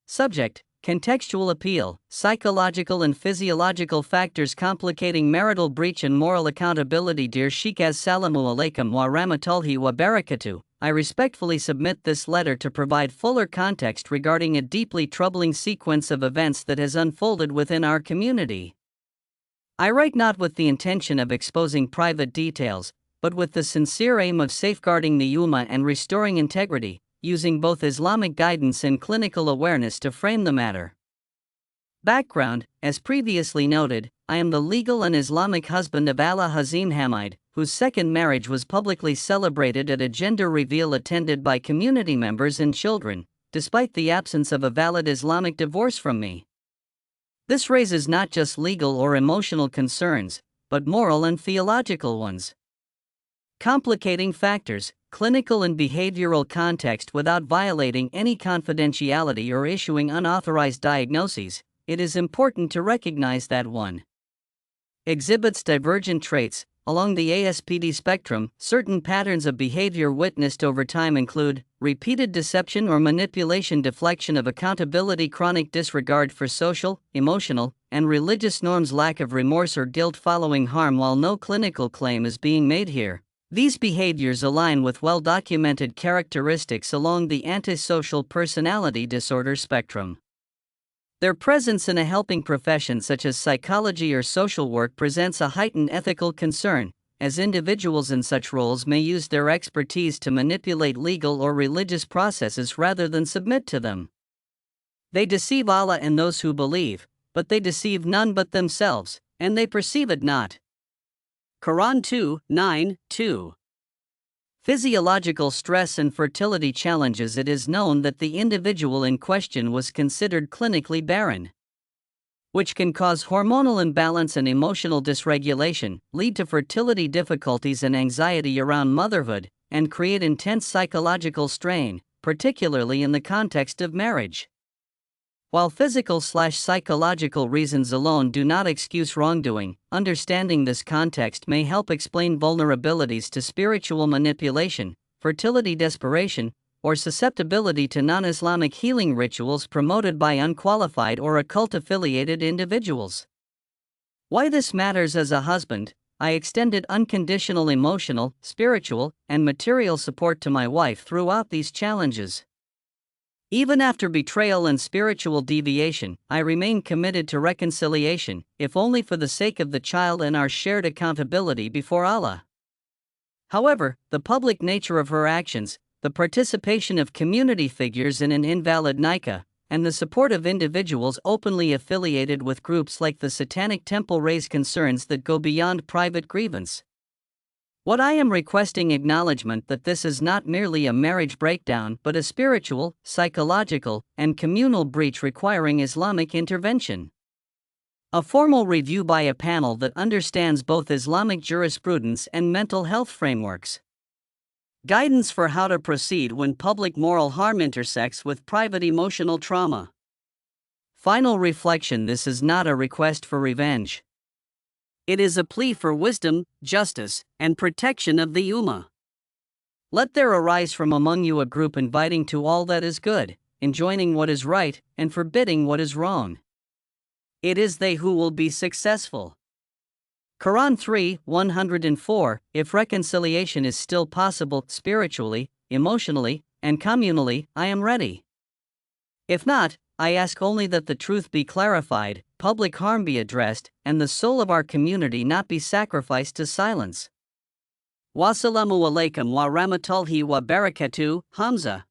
Subject: contextual appeal, psychological and physiological factors complicating marital breach and moral accountability. Dear Sheikh, Assalamu alaikum wa rahmatullahi wa barakatuh. I respectfully submit this letter to provide fuller context regarding a deeply troubling sequence of events that has unfolded within our community. I write not with the intention of exposing private details, but with the sincere aim of safeguarding the Ummah and restoring integrity, using both Islamic guidance and clinical awareness to frame the matter. Background: as previously noted, I am the legal and Islamic husband of Ala Hazim Hamid, whose second marriage was publicly celebrated at a gender reveal attended by community members and children, despite the absence of a valid Islamic divorce from me. This raises not just legal or emotional concerns, but moral and theological ones. Complicating factors: clinical and behavioral context. Without violating any confidentiality or issuing unauthorized diagnoses, it is important to recognize that 1. Exhibits divergent traits. Along the ASPD spectrum, certain patterns of behavior witnessed over time include repeated deception or manipulation, deflection of accountability, chronic disregard for social, emotional, and religious norms, lack of remorse or guilt following harm. While no clinical claim is being made here, these behaviors align with well-documented characteristics along the antisocial personality disorder spectrum. Their presence in a helping profession such as psychology or social work presents a heightened ethical concern, as individuals in such roles may use their expertise to manipulate legal or religious processes rather than submit to them. They deceive Allah and those who believe, but they deceive none but themselves, and they perceive it not. Quran 2:9-2. Physiological stress and fertility challenges. It is known that the individual in question was considered clinically barren, which can cause hormonal imbalance and emotional dysregulation, lead to fertility difficulties and anxiety around motherhood, and create intense psychological strain, particularly in the context of marriage. While physical/psychological reasons alone do not excuse wrongdoing, understanding this context may help explain vulnerabilities to spiritual manipulation, fertility desperation, or susceptibility to non-Islamic healing rituals promoted by unqualified or occult-affiliated individuals. Why this matters: as a husband, I extended unconditional emotional, spiritual, and material support to my wife throughout these challenges. Even after betrayal and spiritual deviation, I remain committed to reconciliation, if only for the sake of the child and our shared accountability before Allah. However, the public nature of her actions, the participation of community figures in an invalid nikah, and the support of individuals openly affiliated with groups like the Satanic Temple raise concerns that go beyond private grievance. What I am requesting acknowledgement that this is not merely a marriage breakdown but a spiritual, psychological, and communal breach requiring Islamic intervention. A formal review by a panel that understands both Islamic jurisprudence and mental health frameworks. Guidance for how to proceed when public moral harm intersects with private emotional trauma. Final reflection: this is not a request for revenge. It is a plea for wisdom, justice, and protection of the Ummah. Let there arise from among you a group inviting to all that is good, enjoining what is right, and forbidding what is wrong. It is they who will be successful. Quran 3:104. If reconciliation is still possible spiritually, emotionally, and communally, I am ready. If not, I ask only that the truth be clarified, public harm be addressed, and the soul of our community not be sacrificed to silence. Wassalamu alaikum wa rahmatullahi wa barakatuh. Hamza.